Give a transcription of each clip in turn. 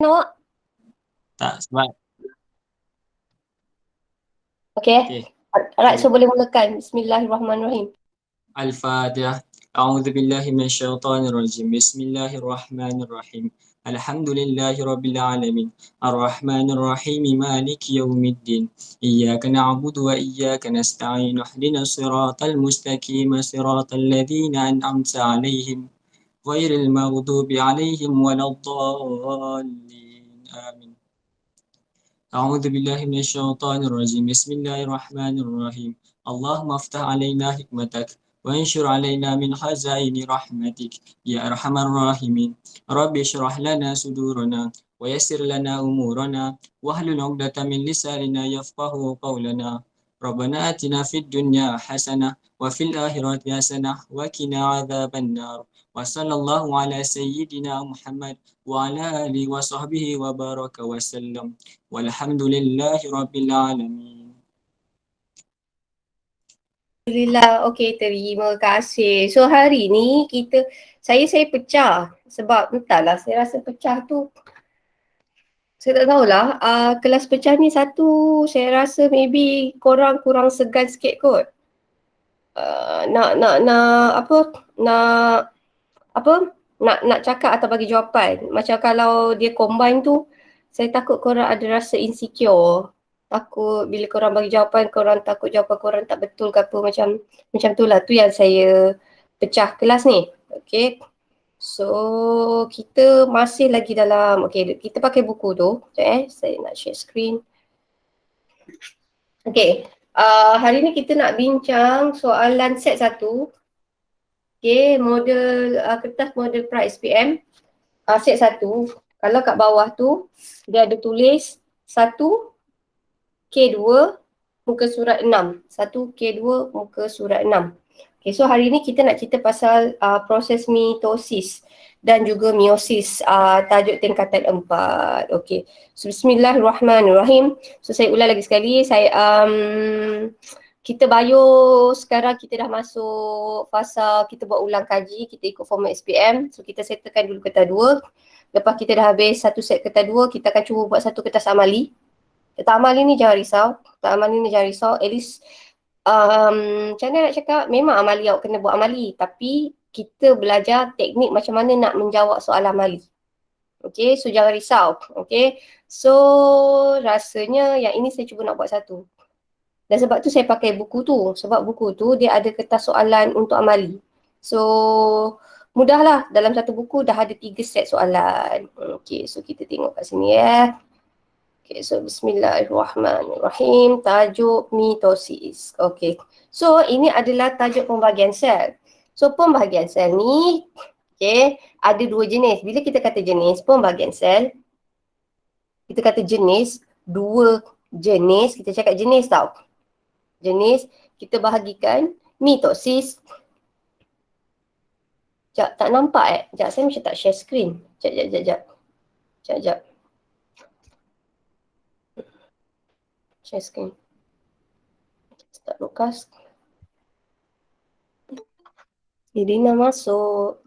Awak? Tak, sebab Okay. okay. Alright, Okay. so boleh mulakan. Bismillahirrahmanirrahim. Al-Fatihah. A'udzu billahi minasyaitonir rajim. Bismillahirrahmanirrahim. Alhamdulillahi rabbil alamin. Arrahmanir rahim. Maliki yaumiddin. Iyyaka na'budu wa iyyaka nasta'in. Ihdinas siratal mustaqim. Siratal ladzina an'amta 'alaihim ghairil maghdubi 'alaihim waladdallin. Amin. أعوذ بالله من الشيطان الرجيم بسم الله الرحمن الرحيم اللهم افتح علينا حكمتك وانشر علينا من خزائن رحمتك يا أرحم الراحمين رب اشرح لنا صدورنا ويسر لنا أمورنا واحلل عقدة من لساننا يفقه قولنا ربنا آتنا في الدنيا حسنة وفي الآخرة حسنة وقنا عذاب النار وصلى الله على سيدنا محمد وعلى آله وصحبه وبارك وسلم walhamdulillahi rabbil alamin. Alhamdulillah. Okay, terima kasih. So hari ni saya pecah sebab entahlah, saya rasa pecah tu saya tak tahulah. Kelas pecah ni satu, saya rasa maybe korang kurang segan sikit kot. Nak apa? Nak cakap atau bagi jawapan. Macam kalau dia combine tu, saya takut korang ada rasa insecure. Takut bila korang bagi jawapan, korang takut jawapan korang tak betul ke apa, macam tu lah. Tu yang saya pecah kelas ni. Okay. So, kita masih lagi dalam, okay, kita pakai buku tu. Sekejap saya nak share screen. Okay, hari ni kita nak bincang soalan set 1. Okay, model kertas model pra SPM. Set 1. Kalau kat bawah tu, dia ada tulis 1K2 muka surat 6. 1K2 muka surat 6. Okay, so hari ni kita nak cerita pasal proses mitosis dan juga meiosis, tajuk tingkatan 4. Okay, so bismillahirrahmanirrahim. So saya ulang lagi sekali, kita bio sekarang kita dah masuk fasa kita buat ulang kaji, kita ikut format SPM. So kita settlekan dulu kertas 2. Lepas kita dah habis satu set kertas 2, kita akan cuba buat satu kertas amali. Kertas amali ni jangan risau. Kertas amali ni jangan risau. At least macam mana nak cakap, memang amali awak kena buat amali, tapi kita belajar teknik macam mana nak menjawab soalan amali. Okay, so jangan risau. Okay, so rasanya yang ini saya cuba nak buat satu. Dan sebab tu saya pakai buku tu. Sebab buku tu dia ada kertas soalan untuk amali. So mudahlah, dalam satu buku dah ada 3 set soalan. Okay, so kita tengok kat sini ya. Okay, so bismillahirrahmanirrahim. Tajuk mitosis. Okay, so ini adalah tajuk pembahagian sel. So pembahagian sel ni, okay, ada 2 jenis. Bila kita kata jenis pembahagian sel, kita kata jenis, 2 jenis, kita cakap jenis tau. Jenis, kita bahagikan mitosis. Sekejap, tak nampak Sekejap, saya macam tak share screen. Sekejap. Share screen. Start broadcast. Irina masuk.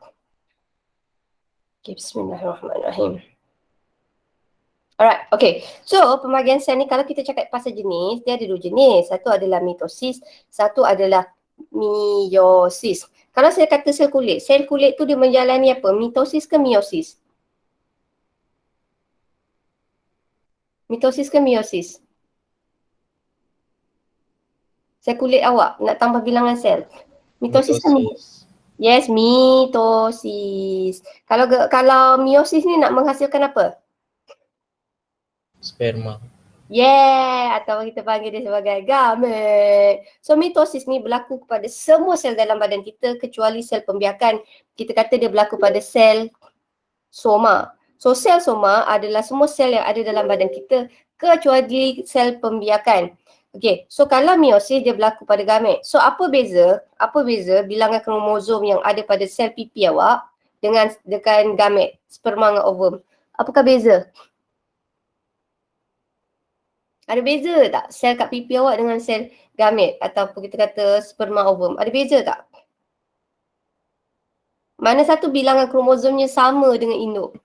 Okay, bismillahirrahmanirrahim. Alright, okay. So, pembahagian sel ni kalau kita cakap pasal jenis, dia ada 2 jenis. Satu adalah mitosis, satu adalah meiosis. Kalau saya kata sel kulit tu dia menjalani apa? Mitosis ke meiosis? Mitosis ke meiosis? Sel kulit awak nak tambah bilangan sel. Mitosis ke meiosis? Yes, mitosis. Kalau meiosis ni nak menghasilkan apa? Sperma. Yeah, atau kita panggil dia sebagai gamet. So mitosis ni berlaku kepada semua sel dalam badan kita kecuali sel pembiakan. Kita kata dia berlaku pada sel soma. So sel soma adalah semua sel yang ada dalam badan kita kecuali sel pembiakan. Okay, so kalau meiosis dia berlaku pada gamet. So apa beza bilangan kromosom yang ada pada sel pipi awak dengan gamet, sperma dengan ovum? Apakah beza? Ada beza tak sel kat pipi awak dengan sel gamet ataupun kita kata sperma ovum? Ada beza tak? Mana satu bilangan kromosomnya sama dengan induk?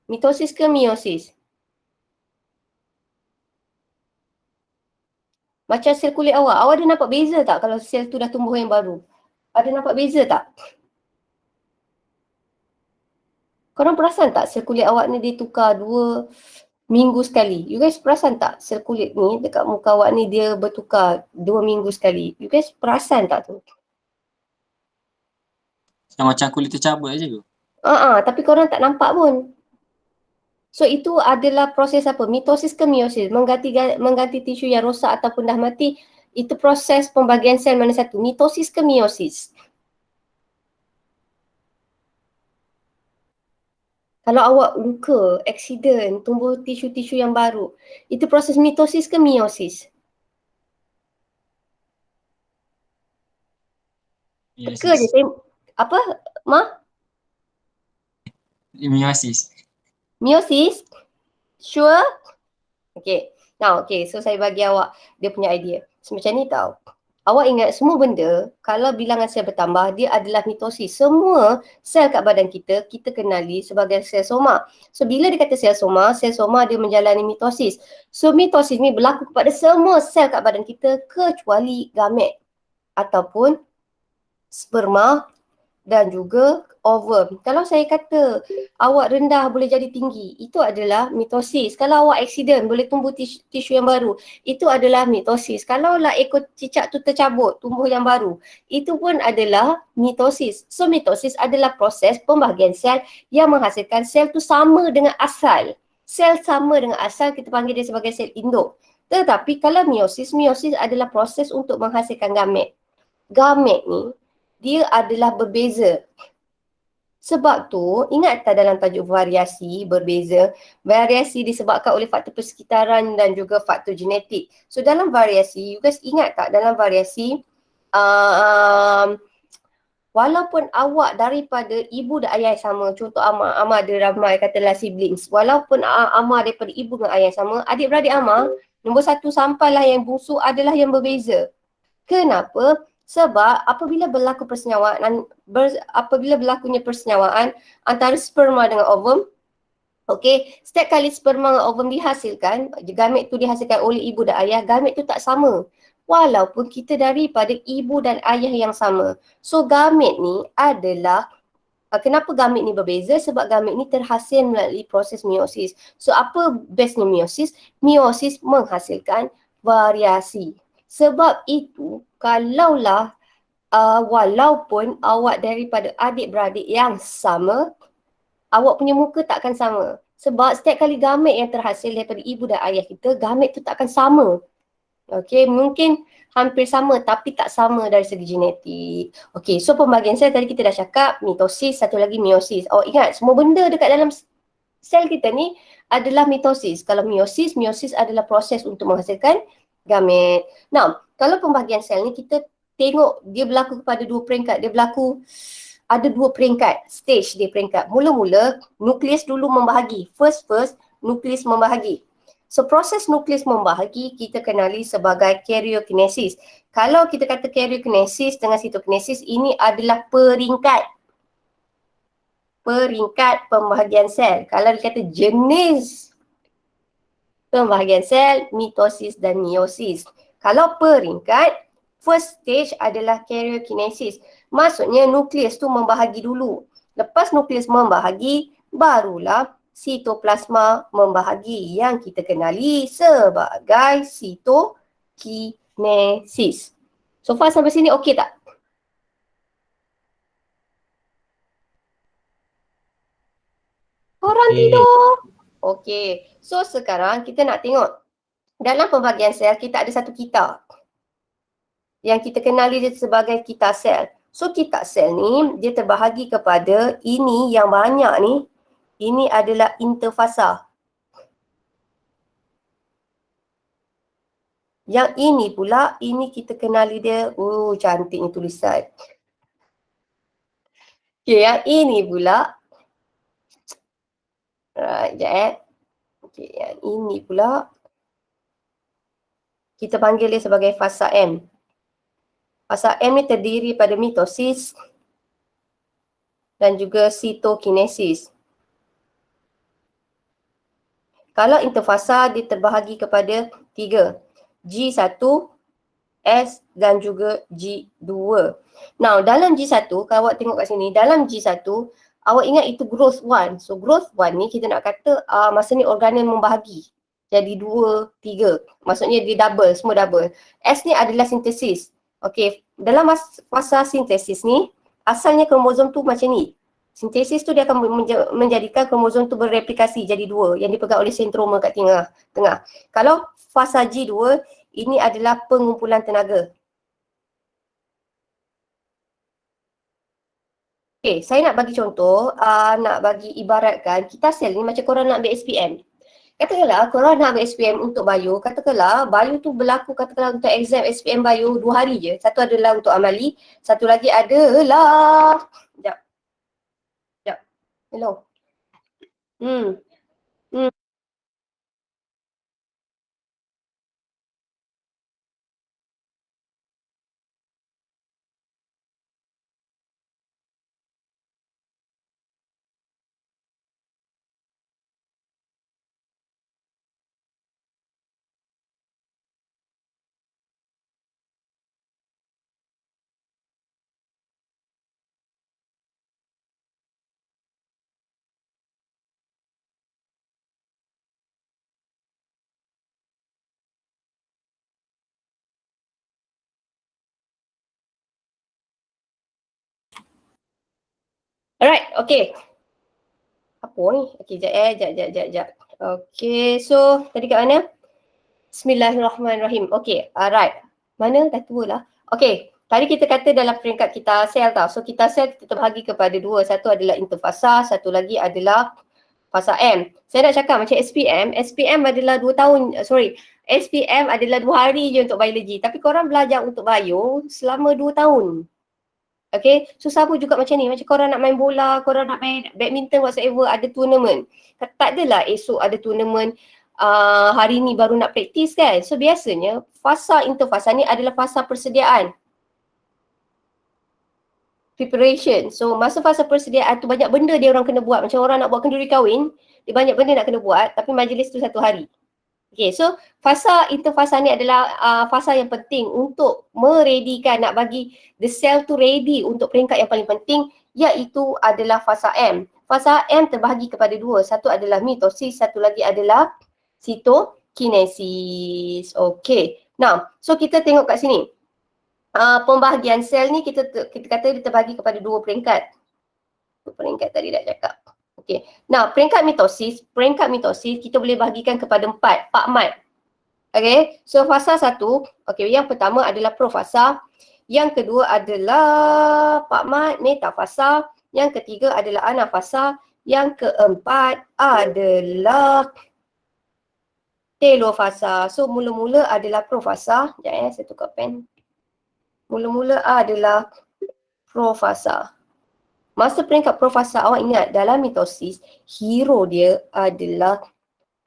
Mitosis ke meiosis? Macam sel kulit awak ada nampak beza tak kalau sel tu dah tumbuh yang baru? Ada nampak beza tak? Korang perasan tak sel kulit awak ni dia tukar 2 minggu sekali? You guys perasan tak sel kulit ni dekat muka awak ni dia bertukar 2 minggu sekali? You guys perasan tak tu? Macam kulit tercabut aja tu. Tapi korang tak nampak pun. So itu adalah proses apa? Mitosis ke meiosis? Mengganti tisu yang rosak ataupun dah mati. Itu proses pembagian sel mana satu? Mitosis ke meiosis? Kalau awak luka, aksiden, tumbuh tisu-tisu yang baru, itu proses mitosis ke meiosis? Teka je. Apa? Ma? Meiosis. Meiosis? Sure? Okay. Now, okay. So, saya bagi awak dia punya idea. Semacam ni tau. Awak ingat semua benda, kalau bilangan sel bertambah, dia adalah mitosis. Semua sel kat badan kita, kita kenali sebagai sel soma. So, bila dia kata sel soma dia menjalani mitosis. So, mitosis ni berlaku kepada semua sel kat badan kita kecuali gamet ataupun sperma dan juga ovum. Kalau saya kata awak rendah boleh jadi tinggi, itu adalah mitosis. Kalau awak aksiden boleh tumbuh tisu yang baru, itu adalah mitosis. Kalau lah ekor cicak tu tercabut, tumbuh yang baru, itu pun adalah mitosis. So mitosis adalah proses pembahagian sel yang menghasilkan sel tu sama dengan asal. Sel sama dengan asal, kita panggil dia sebagai sel induk. Tetapi kalau meiosis adalah proses untuk menghasilkan gamet. Gamet ni dia adalah berbeza. Sebab tu, ingat tak dalam tajuk variasi berbeza? Variasi disebabkan oleh faktor persekitaran dan juga faktor genetik. So dalam variasi, you guys ingat tak dalam variasi, walaupun awak daripada ibu dan ayah sama, contoh Amar ada ramai katalah siblings. Walaupun Amar daripada ibu dan ayah sama, adik-beradik Amar, nombor 1 sampailah yang bungsu adalah yang berbeza. Kenapa? Sebab apabila berlakunya persenyawaan antara sperma dengan ovum, okey, setiap kali sperma dan ovum dihasilkan, gamet tu dihasilkan oleh ibu dan ayah, gamet tu tak sama. Walaupun kita daripada ibu dan ayah yang sama. So gamet ni adalah kenapa gamet ni berbeza? Sebab gamet ni terhasil melalui proses meiosis. So apa bestnya meiosis? Meiosis menghasilkan variasi. Sebab itu, kalaulah walaupun awak daripada adik-beradik yang sama, awak punya muka tak akan sama. Sebab setiap kali gamet yang terhasil daripada ibu dan ayah kita, gamet tu tak akan sama. Okey, mungkin hampir sama tapi tak sama dari segi genetik. Okey, so pembagian sel tadi kita dah cakap, mitosis, satu lagi meiosis. Awak ingat, semua benda dekat dalam sel kita ni adalah mitosis. Kalau meiosis adalah proses untuk menghasilkan gamet. Now, kalau pembahagian sel ni kita tengok dia berlaku kepada 2 peringkat. Dia berlaku ada 2 peringkat, stage dia peringkat. Mula-mula nukleus dulu membahagi. First nukleus membahagi. So proses nukleus membahagi kita kenali sebagai karyokinesis. Kalau kita kata karyokinesis dengan sitokinesis, ini adalah peringkat pembahagian sel. Kalau dikata jenis pembahagian sel, mitosis dan meiosis. Kalau peringkat, first stage adalah karyokinesis. Maksudnya nukleus tu membahagi dulu. Lepas nukleus membahagi, barulah sitoplasma membahagi yang kita kenali sebagai sitokinesis. So far sampai sini okey tak? Orang tidur. Okey. So sekarang kita nak tengok dalam pembahagian sel kita ada satu kita yang kita kenali dia sebagai kita sel. So kita sel ni dia terbahagi kepada ini yang banyak ni, ini adalah interfasa. Yang ini pula, ini kita kenali dia, cantiknya tulisan. Okay, yang ini pula, sekejap Okay, yang ini pula, kita panggil dia sebagai fasa M. Fasa M ni terdiri pada mitosis dan juga sitokinesis. Kalau interfasa dia terbahagi kepada 3. G1, S dan juga G2. Now, dalam G1, kalau awak tengok kat sini, dalam G1, awak ingat itu growth 1. So, growth 1 ni kita nak kata masa ni organel membahagi. Jadi 2, 3. Maksudnya dia double, semua double. S ni adalah sintesis. Okay, dalam fasa sintesis ni, asalnya kromosom tu macam ni. Sintesis tu dia akan menjadikan kromosom tu bereplikasi jadi 2 yang dipegang oleh sentroma kat tengah. Kalau fasa G2, ini adalah pengumpulan tenaga. Okay, saya nak bagi contoh, nak bagi ibaratkan kita sel ni macam korang nak ambil SPM. Katakanlah korang nak ambil SPM untuk bio, katakanlah bio tu berlaku katakanlah untuk exam SPM bio 2 hari je. Satu adalah untuk amali, satu lagi adalah Sekejap. Hello. Hmm. Alright, okay. Apa ni? Okay, jap. Okay, so tadi kat mana? Bismillahirrahmanirrahim. Okay, alright. Mana? Dah tua lah. Okay, tadi kita kata dalam peringkat kita sel tau. So kita sel kita terbahagi kepada 2. Satu adalah interfasa, satu lagi adalah fasa M. Saya nak cakap macam SPM adalah 2 tahun, SPM adalah 2 hari je untuk biologi. Tapi korang belajar untuk bio selama 2 tahun. Okay, so sama juga macam ni. Macam korang nak main bola, korang nak main badminton whatsoever, ada tournament. Tak adalah esok ada tournament, hari ni baru nak praktis kan. So biasanya fasa interfasa ni adalah fasa persediaan. Preparation. So masa fasa persediaan tu banyak benda dia orang kena buat. Macam orang nak buat kenduri kahwin, dia banyak benda nak kena buat tapi majlis tu 1 hari. Okay, so fasa interfasa ni adalah fasa yang penting untuk meredikan, nak bagi the cell tu ready untuk peringkat yang paling penting, iaitu adalah fasa M. Fasa M terbahagi kepada 2. Satu adalah mitosis, satu lagi adalah sitokinesis. Okay, now so kita tengok kat sini. Pembahagian sel ni kita kata dia terbahagi kepada 2 peringkat. Peringkat tadi dah cakap. Okay. Nah, peringkat mitosis kita boleh bahagikan kepada 4, pakmat. Okay, so fasa 1, okay, yang pertama adalah profasa, yang kedua adalah pakmat, metafasa, yang ketiga adalah anafasa, yang keempat adalah telofasa. So mula-mula adalah profasa, sekejap saya tukar pen. Mula-mula adalah profasa. Masa peringkat profasa, awak ingat dalam mitosis, hero dia adalah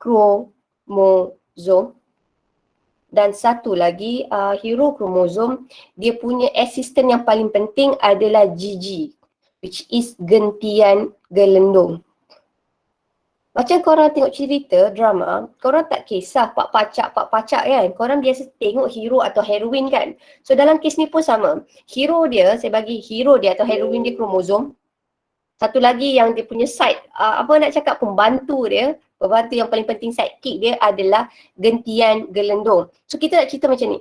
kromosom. Dan satu lagi, hero kromosom, dia punya asisten yang paling penting adalah GG, which is gentian gelendung. Macam korang tengok cerita, drama, korang tak kisah pak pacak kan. Korang biasa tengok hero atau heroine kan. So dalam kes ni pun sama. Hero dia, saya bagi hero dia atau heroine dia kromosom. Satu lagi yang dia punya side, pembantu yang paling penting sidekick dia adalah gentian gelendung. So kita nak cerita macam ni.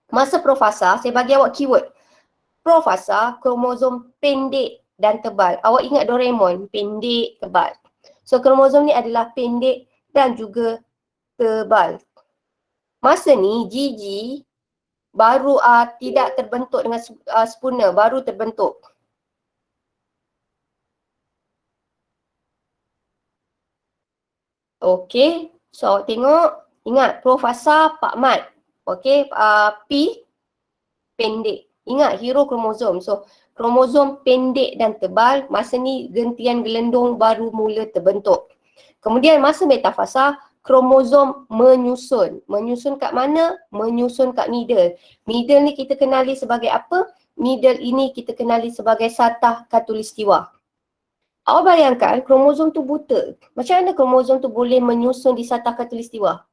Masa profasa, saya bagi awak keyword. Profasa, kromosom pendek dan tebal. Awak ingat Doraemon, pendek, tebal. So kromosom ni adalah pendek dan juga tebal. Masa ni GG baru tidak terbentuk dengan spooner, baru terbentuk. Okey, so awak tengok, ingat profasa pakmat. Okey, P pendek. Ingat hero kromosom. So kromosom pendek dan tebal, masa ni gentian gelendung baru mula terbentuk. Kemudian masa metafasa, kromosom menyusun. Menyusun kat mana? Menyusun kat middle. Middle ni kita kenali sebagai apa? Middle ini kita kenali sebagai satah khatulistiwa. Awak bayangkan kromosom tu buta. Macam mana kromosom tu boleh menyusun di satah khatulistiwa?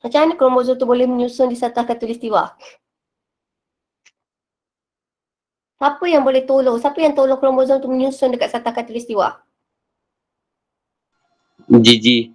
Macam mana kromosom tu boleh menyusun di satah khatulistiwa? Siapa yang boleh tolong? Siapa yang tolong kromosom tu menyusun dekat satah khatulistiwa? Gigi.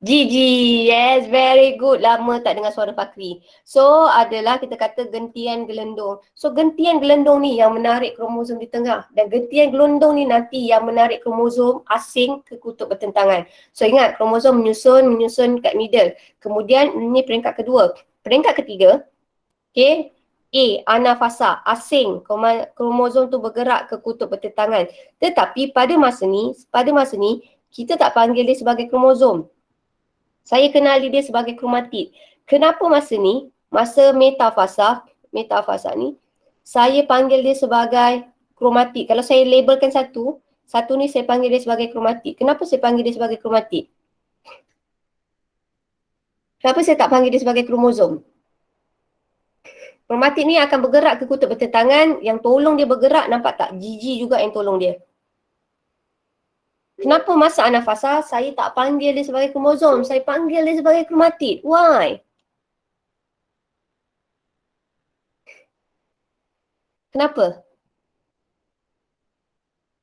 Gigi, yes, very good. Lama tak dengar suara Fakri. So, adalah kita kata gentian gelendong. So, gentian gelendong ni yang menarik kromosom di tengah. Dan gentian gelendong ni nanti yang menarik kromosom asing ke kutub bertentangan. So, ingat kromosom menyusun kat middle. Kemudian, ni peringkat kedua. Peringkat ketiga, okay, A, anafasa, asing. Kromosom tu bergerak ke kutub bertentangan. Tetapi pada masa ni, kita tak panggil dia sebagai kromosom. Saya kenali dia sebagai kromatid. Kenapa masa ni, masa metafasa ni, saya panggil dia sebagai kromatid. Kalau saya labelkan satu ni saya panggil dia sebagai kromatid. Kenapa saya panggil dia sebagai kromatid? Kenapa saya tak panggil dia sebagai kromosom? Kromatid ni akan bergerak ke kutub bertentangan, yang tolong dia bergerak, nampak tak? Gigi juga yang tolong dia. Kenapa masa anafasa saya tak panggil dia sebagai kromosom, saya panggil dia sebagai kromatid? Why? Kenapa?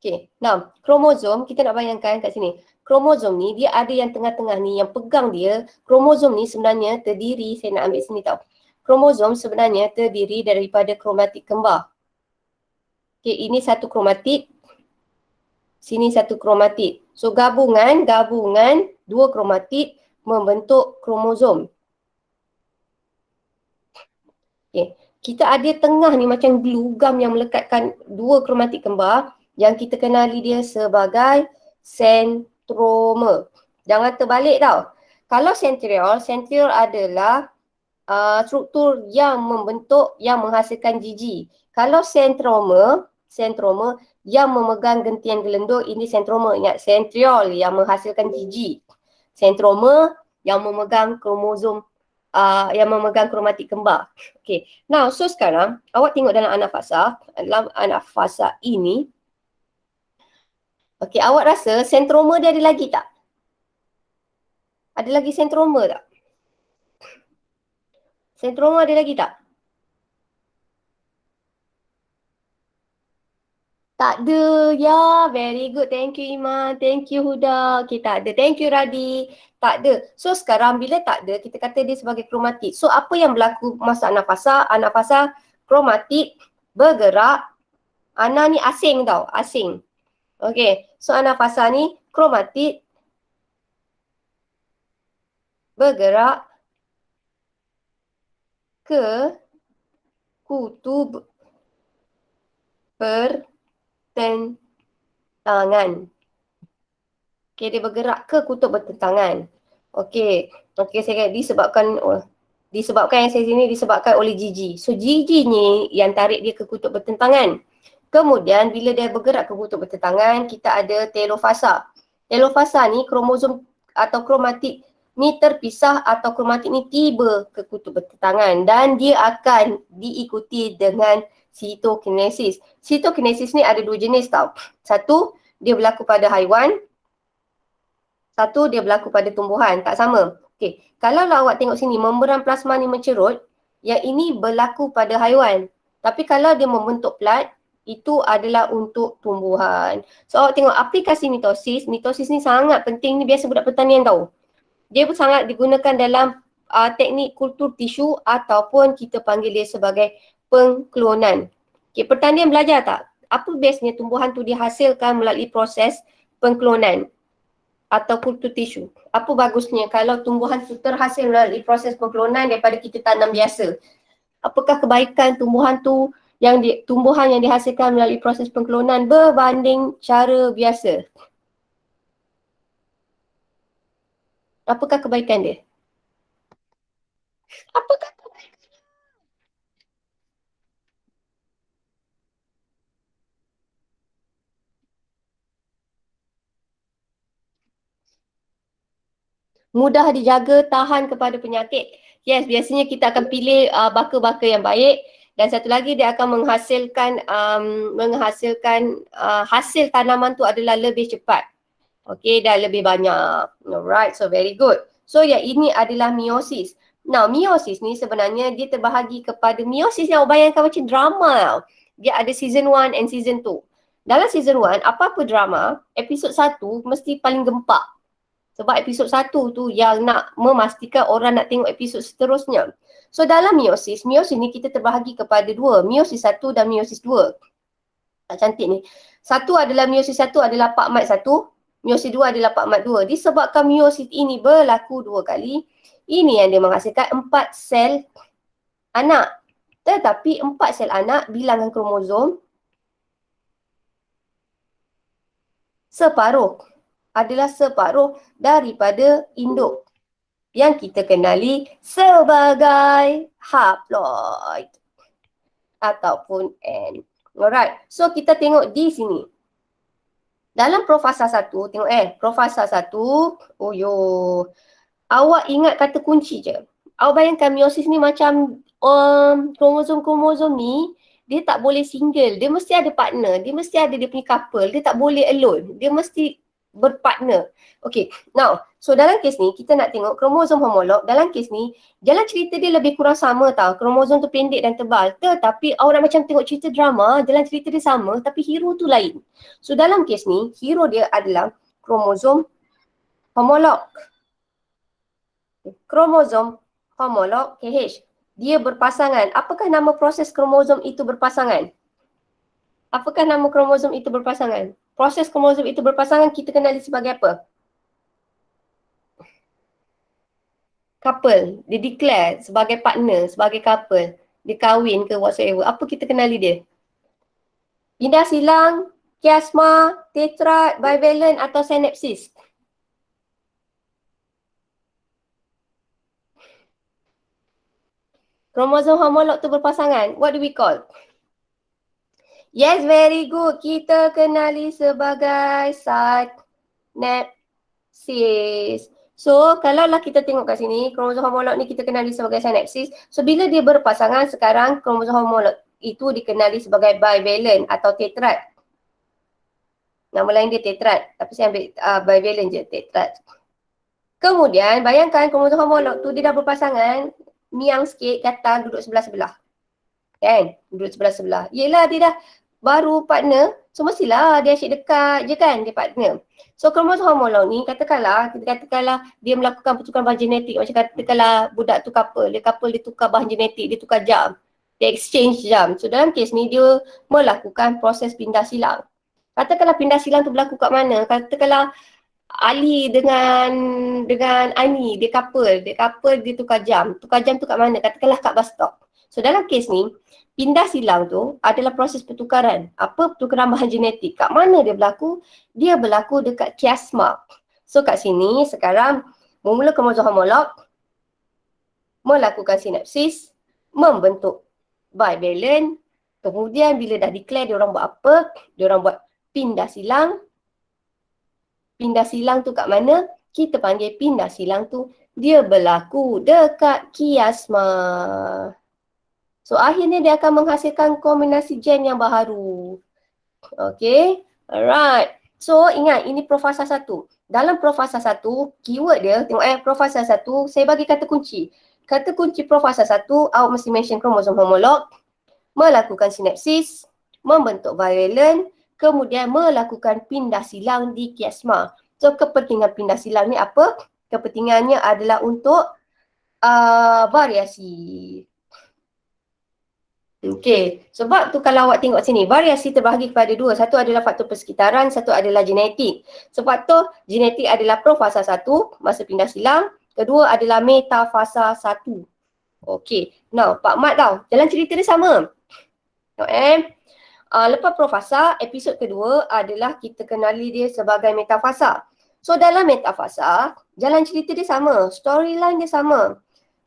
Okay, now kromosom kita nak bayangkan kat sini. Kromosom ni dia ada yang tengah-tengah ni, yang pegang dia. Kromosom ni sebenarnya terdiri, saya nak ambil sini tau. Kromosom sebenarnya terdiri daripada kromatid kembar. Okay, ini satu kromatid. Sini satu kromatid. So gabungan dua kromatid membentuk kromosom. Okay. Kita ada tengah ni macam glue gum yang melekatkan dua kromatid kembar yang kita kenali dia sebagai sentroma. Jangan terbalik tau. Kalau centriole adalah struktur yang menghasilkan gigi. Kalau sentroma yang memegang gentian gelendong, ini sentroma. Ingat, centriole yang menghasilkan gigi. Sentroma yang memegang kromosom, yang memegang kromatid kembar. Okay. Now, so sekarang awak tengok dalam anafasa. Dalam anafasa ini, okay, awak rasa sentroma dia ada lagi tak? Ada lagi sentroma tak? Sentroma ada lagi tak? Tak ada. Ya, very good. Thank you Iman. Thank you Huda. Okay, tak ada. Thank you Radi. Tak ada. So sekarang bila tak ada, kita kata dia sebagai kromatid. So apa yang berlaku masa anafasa? Anafasa kromatid bergerak. Ana ni asing tau. Asing. Okay. So anafasa ni kromatid bergerak ke kutub bertentangan. Okay, dia bergerak ke kutub bertentangan. Okay, saya kata disebabkan yang saya sini disebabkan oleh gigi. So gigi ni yang tarik dia ke kutub bertentangan. Kemudian bila dia bergerak ke kutub bertentangan, kita ada telofasa. Telofasa ni kromosom atau kromatid ni terpisah atau kromatid ni tiba ke kutub bertentangan dan dia akan diikuti dengan sitokinesis. Sitokinesis ni ada dua jenis tau. Satu, dia berlaku pada haiwan. Satu, dia berlaku pada tumbuhan. Tak sama. Okey, kalau awak tengok sini, membran plasma ni mencerut, yang ini berlaku pada haiwan. Tapi kalau dia membentuk plat, itu adalah untuk tumbuhan. So awak tengok aplikasi mitosis. Mitosis ni sangat penting, ni biasa budak pertanian tahu. Dia pun sangat digunakan dalam teknik kultur tisu ataupun kita panggil dia sebagai pengklonan. Okey, pertanian belajar tak? Apa bestnya tumbuhan tu dihasilkan melalui proses pengklonan atau kultur tisu. Apa bagusnya kalau tumbuhan tu terhasil melalui proses pengklonan daripada kita tanam biasa? Apakah kebaikan tumbuhan tu tumbuhan yang dihasilkan melalui proses pengklonan berbanding cara biasa? Apakah kebaikan dia? Apakah mudah dijaga, tahan kepada penyakit. Yes, biasanya kita akan pilih baka-baka yang baik. Dan satu lagi dia akan menghasilkan hasil tanaman tu adalah lebih cepat. Okey, dan lebih banyak. Alright, so very good. So yang ini adalah meiosis. Now, meiosis ni sebenarnya dia terbahagi kepada meiosis yang bayangkan macam drama tau. Dia ada season 1 and season 2. Dalam season 1, apa-apa drama, episod 1 mesti paling gempak. Sebab episod 1 tu yang nak memastikan orang nak tengok episod seterusnya. So dalam meiosis ni kita terbahagi kepada dua, meiosis 1 dan meiosis 2. Tak cantik ni. Meiosis 1 adalah Pak Mat 1, meiosis 2 adalah Pak Mat 2. Disebabkan meiosis ini berlaku 2 kali, ini yang dia menghasilkan 4 sel anak. Tetapi 4 sel anak bilangan kromosom separuh daripada induk yang kita kenali sebagai haploid ataupun N. Alright, so kita tengok di sini. Dalam profasa 1, tengok profasa 1, awak ingat kata kunci je. Awak bayangkan meiosis ni macam kromosom-kromosom ni, dia tak boleh single. Dia mesti ada partner. Dia mesti ada dia punya couple. Dia tak boleh alone. Dia mesti berpartner. Okay, now, so dalam kes ni, kita nak tengok kromosom homolog. Dalam kes ni, jalan cerita dia lebih kurang sama tau. Kromosom tu pendek dan tebal. Tetapi awak nak macam tengok cerita drama, jalan cerita dia sama, tapi hero tu lain. So dalam kes ni, hero dia adalah kromosom homolog. Kromosom homolog KH. Dia berpasangan. Apakah nama proses kromosom itu berpasangan? Proses kromosom itu berpasangan kita kenali sebagai apa? Couple. Dia declare sebagai partner, sebagai couple. Dia kahwin ke whatsoever. Apa kita kenali dia? Pindah silang, kiasma, tetrad, bivalent atau synapsis? Kromosom homolog tu berpasangan. What do we call? Yes, very good. Kita kenali sebagai synapsis. So, kalaulah kita tengok kat sini, kromosom homolog ni kita kenali sebagai synapsis. So, bila dia berpasangan, sekarang kromosom homolog itu dikenali sebagai bivalent atau tetrad. Nama lain dia tetrad. Tapi saya ambil bivalent je, tetrad. Kemudian, bayangkan kromosom homolog tu dia dah berpasangan, miang sikit, kata duduk sebelah-sebelah. Kan? Duduk sebelah-sebelah. Yelah, dia dah baru partner, so mestilah dia asyik dekat je kan, dia partner. So kromosom homolog ni katakanlah dia melakukan pertukaran bahan genetik, macam katakanlah budak tu couple dia tukar bahan genetik, dia tukar jam, dia exchange jam. So dalam kes ni dia melakukan proses pindah silang. Katakanlah pindah silang tu berlaku kat mana? Katakanlah Ali dengan Ani, dia couple dia tukar jam tu kat mana? Katakanlah kat bus stop. So dalam kes ni, pindah silang tu adalah proses pertukaran. Apa pertukaran bahan genetik? Kat mana dia berlaku? Dia berlaku dekat kiasma. So kat sini sekarang memula kromosom homolog melakukan sinapsis, membentuk bivalent. Kemudian bila dah declare dia orang buat apa? Dia orang buat pindah silang. Pindah silang tu kat mana? Kita panggil pindah silang tu dia berlaku dekat kiasma. So akhirnya dia akan menghasilkan kombinasi gen yang baharu. Okay, alright. So ingat ini profasa 1. Dalam profasa 1, keyword dia, tengok profasa 1, saya bagi kata kunci. Kata kunci profasa 1, awak mesti mention kromosom homolog, melakukan sinapsis, membentuk bivalent, kemudian melakukan pindah silang di kiasma. So kepentingan pindah silang ni apa? Kepentingannya adalah untuk variasi. Okey, sebab tu kalau awak tengok sini, variasi terbahagi kepada dua. Satu adalah faktor persekitaran, satu adalah genetik. So faktor genetik adalah profasa 1, masa pindah silang. Kedua adalah metafasa 1. Okey, now Pak Mat tau, jalan cerita dia sama. Tengok lepas profasa, episod kedua adalah kita kenali dia sebagai metafasa. So dalam metafasa, jalan cerita dia sama, storyline dia sama.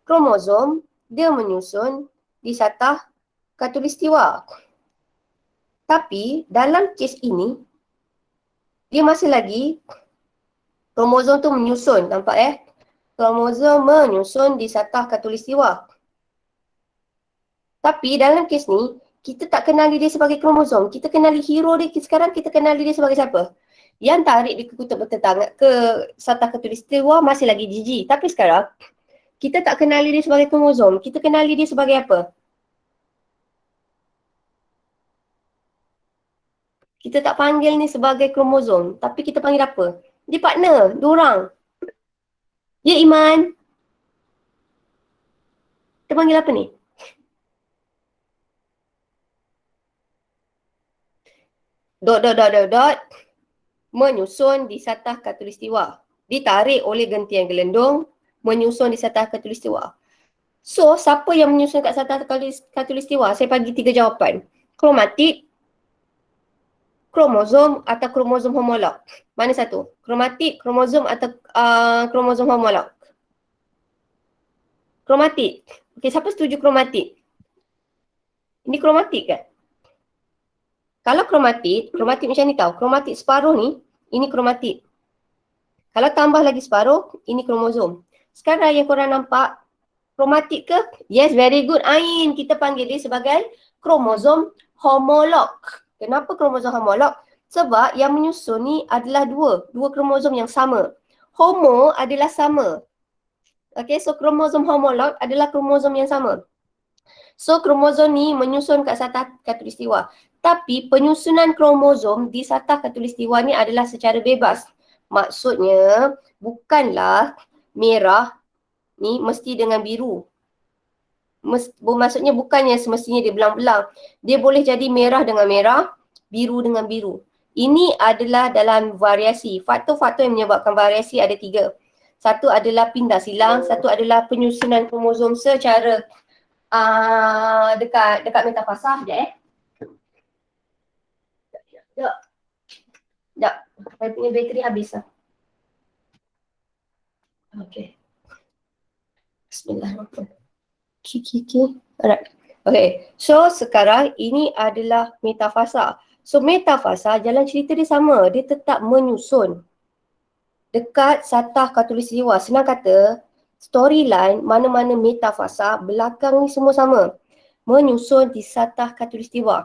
Kromosom dia menyusun di satah khatulistiwa. Tapi dalam kes ini, dia masih lagi kromosom tu menyusun, nampak kromosom menyusun di satah khatulistiwa. Tapi dalam kes ni, kita tak kenali dia sebagai kromosom. Kita kenali hero dia sekarang, kita kenali dia sebagai siapa? Yang tarik dia ke kutub bertentangan, ke satah khatulistiwa masih lagi Gigi. Tapi sekarang, kita tak kenali dia sebagai kromosom. Kita kenali dia sebagai apa? Kita tak panggil ni sebagai kromosom. Tapi kita panggil apa? Dia partner, dua orang. Ya Iman. Kita panggil apa ni? Dot. Menyusun di satah khatulistiwa. Ditarik oleh gentian gelendung, menyusun di satah khatulistiwa. So, siapa yang menyusun kat satah khatulistiwa? Saya bagi 3 jawapan. Kromatik, kromosom atau kromosom homolog. Mana satu? Kromatik, kromosom atau kromosom homolog? Kromatik. Okey, siapa setuju kromatik? Ini kromatik kan? Kalau kromatik macam ni tau. Kromatik separuh ni, ini kromatik. Kalau tambah lagi separuh, ini kromosom. Sekarang yang korang nampak, kromatik ke? Yes, very good Ain. Kita panggil dia sebagai kromosom homolog. Kenapa kromosom homolog? Sebab yang menyusun ni adalah dua kromosom yang sama. Homo adalah sama. Okay, so kromosom homolog adalah kromosom yang sama. So kromosom ni menyusun kat satah khatulistiwa. Tapi penyusunan kromosom di satah khatulistiwa ni adalah secara bebas. Maksudnya bukanlah merah ni mesti dengan biru. Maksudnya bukannya semestinya dia belang-belang. Dia boleh jadi merah dengan merah, biru dengan biru. Ini adalah dalam variasi. Faktor-faktor yang menyebabkan variasi ada 3. Satu adalah pindah silang, satu adalah penyusunan kromosom secara dekat metafasa. Sekejap Sekejap. Saya punya bateri habis lah. Okay. Bismillahirrahmanirrahim. Alright. Okay. So sekarang ini adalah metafasa. So metafasa jalan cerita dia sama. Dia tetap menyusun dekat satah khatulistiwa. Senang kata, storyline mana-mana metafasa belakang ni semua sama. Menyusun di satah khatulistiwa.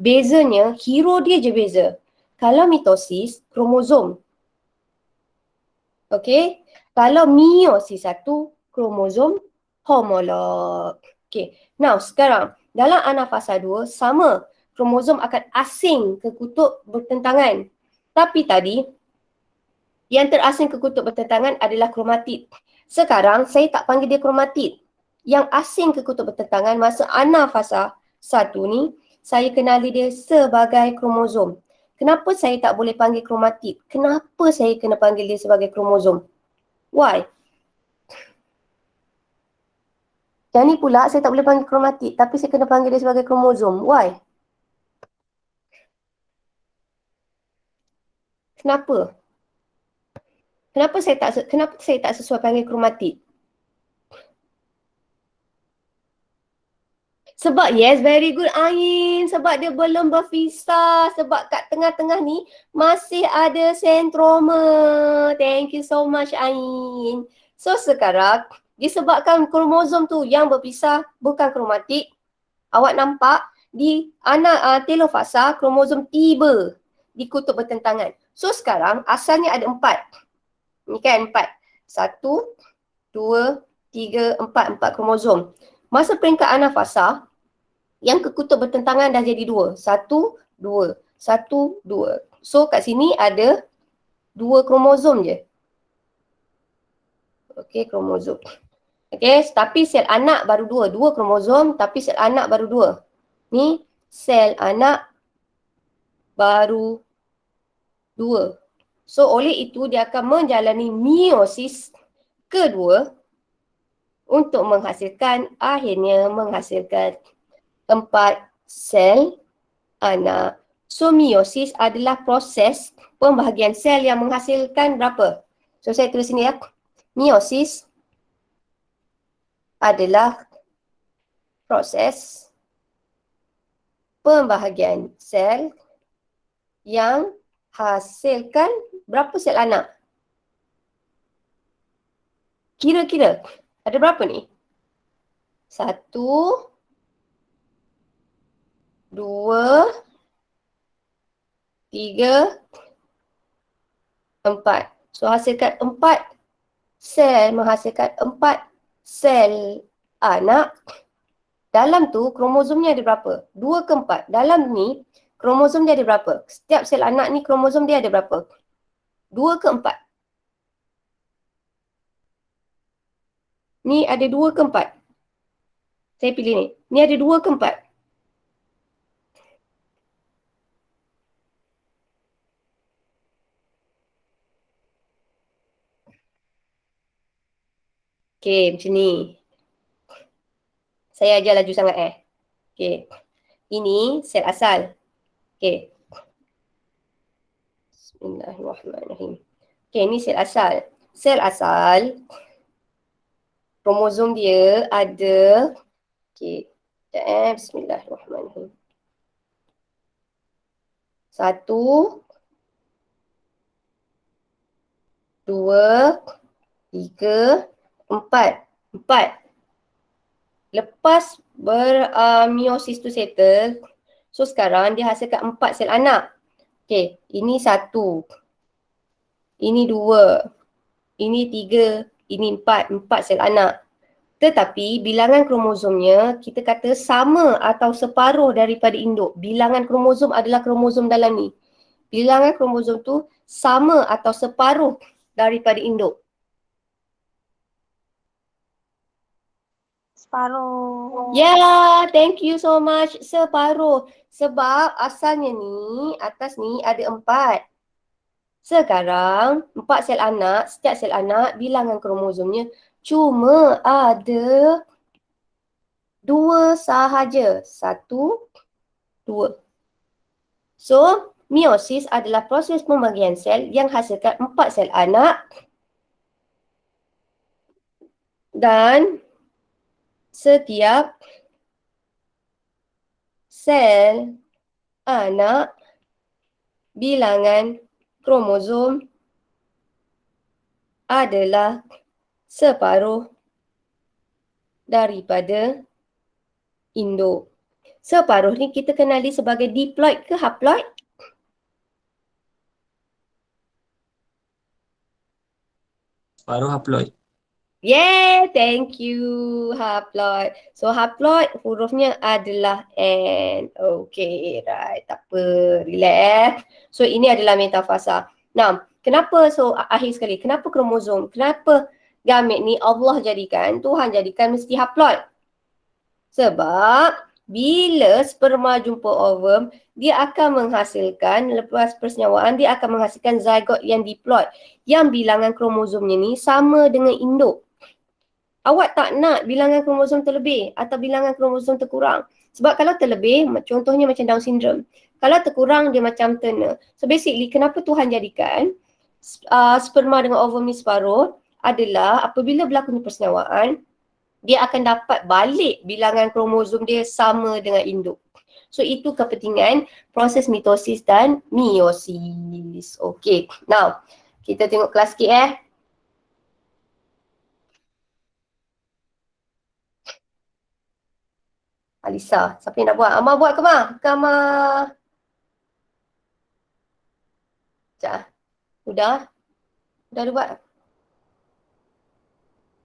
Bezanya, hero dia je beza. Kalau mitosis, kromosom. Okay. Kalau meiosis satu, kromosom homolog. Okay. Now sekarang, dalam anafasa 2, sama. Kromosom akan asing ke kutub bertentangan. Tapi tadi, yang terasing ke kutub bertentangan adalah kromatid. Sekarang, saya tak panggil dia kromatid. Yang asing ke kutub bertentangan masa anafasa 1 ni, saya kenali dia sebagai kromosom. Kenapa saya tak boleh panggil kromatid? Kenapa saya kena panggil dia sebagai kromosom? Why? Yang ni pula saya tak boleh panggil kromatid tapi saya kena panggil dia sebagai kromosom. Why? Kenapa? Kenapa saya tak sesuai panggil kromatid? Sebab yes, very good Ain. Sebab dia belum berpisah. Sebab kat tengah-tengah ni masih ada sentroma. Thank you so much Ain. So sekarang disebabkan kromosom tu yang berpisah bukan kromatik. Awak nampak di telofasa kromosom tiba di kutub bertentangan. So sekarang asalnya ada 4. Ni kan 4. 1, 2, 3, 4. 4 kromosom. Masa peringkat anafasa, yang ke kutub bertentangan dah jadi 2. 1, 2. 1, 2. So kat sini ada 2 kromosom je. Okey, kromosom. Okey, tapi sel anak baru 2. 2 kromosom tapi sel anak baru 2. Ni sel anak baru 2. So oleh itu dia akan menjalani meiosis kedua untuk akhirnya menghasilkan 4 sel anak. So meiosis adalah proses pembahagian sel yang menghasilkan berapa? So saya tulis sini ya. Meiosis adalah proses pembahagian sel yang hasilkan berapa sel anak? Kira-kira ada berapa ni? 1, 2, 3, 4. So hasilkan 4 sel menghasilkan 4 sel anak. Dalam tu kromozomnya ada berapa? 2 ke 4. Dalam ni kromozom dia ada berapa? Setiap sel anak ni kromozom dia ada berapa? 2 ke 4? Ni ada 2 ke 4? Saya pilih ni. Ni ada 2 ke 4? Okey, macam ni. Saya ajar laju sangat Okey. Ini sel asal. Okey. Bismillahirrahmanirrahim. Okey, ini sel asal. Sel asal, kromozom dia ada, okey, sekejap Bismillahirrahmanirrahim. 1, 2, 3, 4. 4. Lepas meiosis tu settle, so sekarang dia hasilkan 4 sel anak. Okey, ini 1. Ini 2. Ini 3. Ini 4. 4 sel anak. Tetapi bilangan kromozomnya kita kata sama atau separuh daripada induk. Bilangan kromozom adalah kromozom dalam ni. Bilangan kromozom tu sama atau separuh daripada induk. Separuh. Yeah, thank you so much. Separuh. Sebab asalnya ni, atas ni ada 4. Sekarang 4 sel anak, setiap sel anak bilangan kromozomnya cuma ada 2 sahaja. 1, 2. So, meiosis adalah proses pembagian sel yang hasilkan 4 sel anak dan setiap sel anak bilangan kromozom adalah separuh daripada induk. Separuh ni kita kenali sebagai diploid ke haploid? Separuh haploid. Yeah, thank you haploid. So haploid hurufnya adalah N. Okay, right. Tak apa, relax. So ini adalah metafasa. Nah, kenapa akhir sekali, kenapa kromozom? Kenapa gamet ni Allah jadikan, Tuhan jadikan mesti haploid? Sebab bila sperma jumpa ovum, dia akan menghasilkan, lepas persenyawaan, dia akan menghasilkan zygote yang diploid. Yang bilangan kromozomnya ni sama dengan induk. Awak tak nak bilangan kromosom terlebih atau bilangan kromosom terkurang. Sebab kalau terlebih, contohnya macam Down syndrome. Kalau terkurang, dia macam Turner. So basically, kenapa Tuhan jadikan sperma dengan ovum ni separuh adalah apabila berlaku persenyawaan, dia akan dapat balik bilangan kromosom dia sama dengan induk. So itu kepentingan proses mitosis dan meiosis. Okay, now kita tengok kelas sikit Alisa, siapa yang nak buat? Amar buat ke Ma? Ke Amar? Sekejap. Udah? Udah ada buat?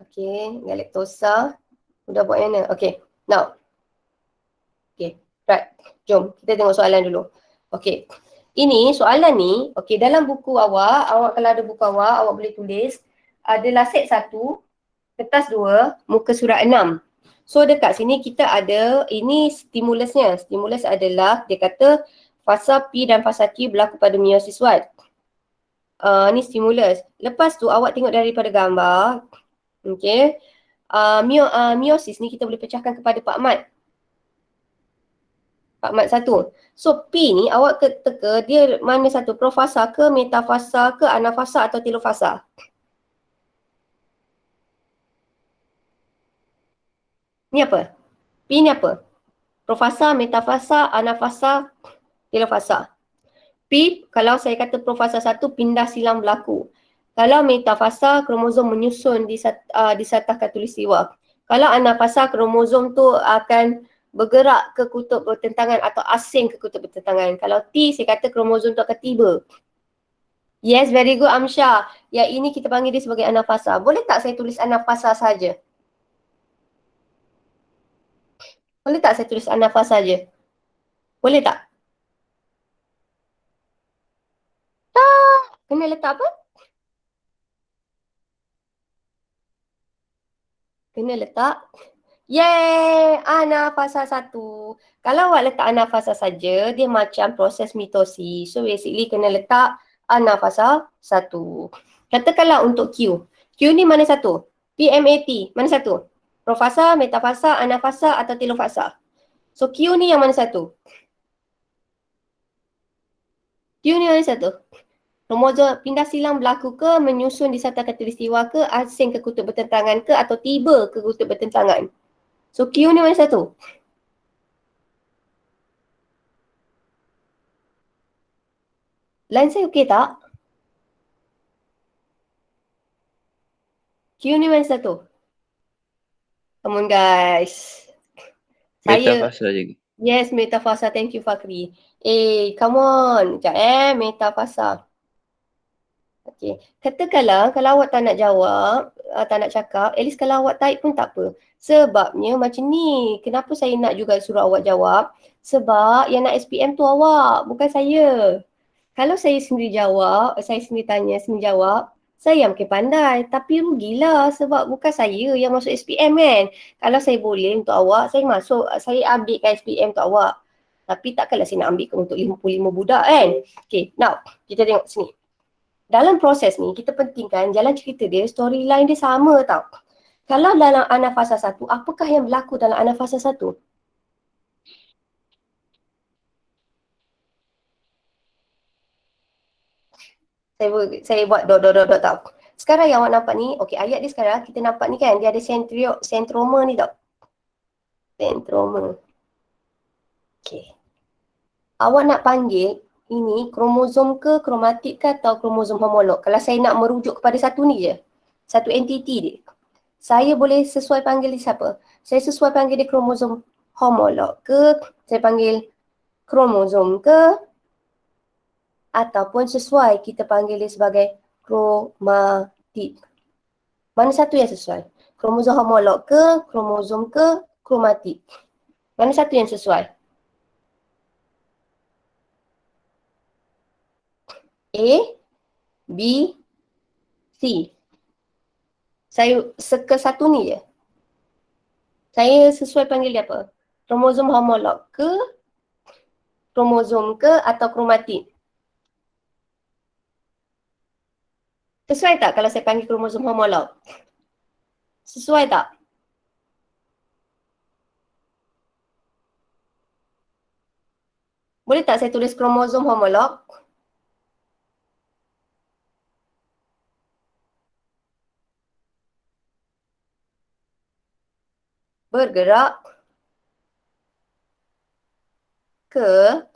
Okay, galactosa. Udah buat yang mana? Okay, now. Okay, right. Jom, kita tengok soalan dulu. Okay, ini soalan ni, okay, dalam buku awak kalau ada buku awak boleh tulis. Adalah set 1, kertas 2, muka surat 6. So dekat sini kita ada, ini stimulusnya. Stimulus adalah, dia kata fasa P dan fasa Q berlaku pada meiosis 1. Ni stimulus. Lepas tu awak tengok daripada gambar. Okay. Meiosis ni kita boleh pecahkan kepada Pak Mat. Pak Mat 1. So P ni awak teka dia mana satu? Profasa ke, metafasa ke, anafasa atau telofasa? Ni apa? P ni apa? Profasa, metafasa, anafasa, telofasa. P, kalau saya kata profasa 1, pindah silang berlaku. Kalau metafasa, kromozom menyusun di satah khatulistiwa. Kalau anafasa, kromozom tu akan bergerak ke kutub bertentangan atau asing ke kutub bertentangan. Kalau T, saya kata kromosom tu akan tiba. Yes, very good Amsyah. Yang ini kita panggil dia sebagai anafasa. Boleh tak saya tulis anafasa saja? Boleh tak saya tulis anafasa saja? Boleh tak? Tak. Kena letak apa? Kena letak. Yeay, anafasa 1. Kalau awak letak anafasa saja, dia macam proses mitosis. So basically kena letak anafasa 1. Katakanlah untuk Q. Q ni mana satu? PMAT, mana satu? Profasa, metafasa, anafasa atau telofasa? So Q ni yang mana satu? Q ni mana satu? Kromosom pindah silang berlaku ke, menyusun di satu khatulistiwa ke, asing ke kutub bertentangan ke, atau tiba ke kutub bertentangan? So Q ni mana satu? Line saya okey tak? Q ni mana satu? Come on guys. Saya, Metafasa juga. yes metafasa, thank you Fakri. Come on. Sekejap metafasa. Okay. Katakanlah kalau awak tak nak jawab, tak nak cakap, at least kalau awak type pun tak apa. Sebabnya macam ni, kenapa saya nak juga suruh awak jawab? Sebab yang nak SPM tu awak, bukan saya. Kalau saya sendiri jawab, saya sendiri tanya, sendiri jawab, saya mungkin pandai. Tapi rugilah sebab bukan saya yang masuk SPM kan. Kalau saya boleh untuk awak, saya masuk, saya ambilkan SPM untuk awak. Tapi takkanlah saya nak ambilkan untuk 55 budak kan. Okay, now kita tengok sini. Dalam proses ni, kita pentingkan jalan cerita dia, storyline dia sama tau. Kalau dalam anafasa 1, apakah yang berlaku dalam anafasa 1? Saya buat dot tau. Sekarang yang awak nampak ni, okey ayat dia sekarang kita nampak ni kan, dia ada sentroma ni tau. Sentroma. Okey. Awak nak panggil ini kromosom ke, kromatik ke atau kromosom homolog? Kalau saya nak merujuk kepada satu ni je, satu entiti dia, saya boleh sesuai panggil dia siapa? Saya sesuai panggil dia kromosom homolog ke, saya panggil kromosom ke, ataupun sesuai kita panggil dia sebagai kromatik. Mana satu yang sesuai? Kromosom homolog ke, kromosom ke, kromatik? Mana satu yang sesuai? A, B, C. Saya seka satu ni je. Saya sesuai panggil dia apa? Kromosom homolog ke, kromosom ke atau kromatik? Sesuai tak kalau saya panggil kromosom homolog? Sesuai tak? Boleh tak saya tulis kromosom homolog? Bergerak ke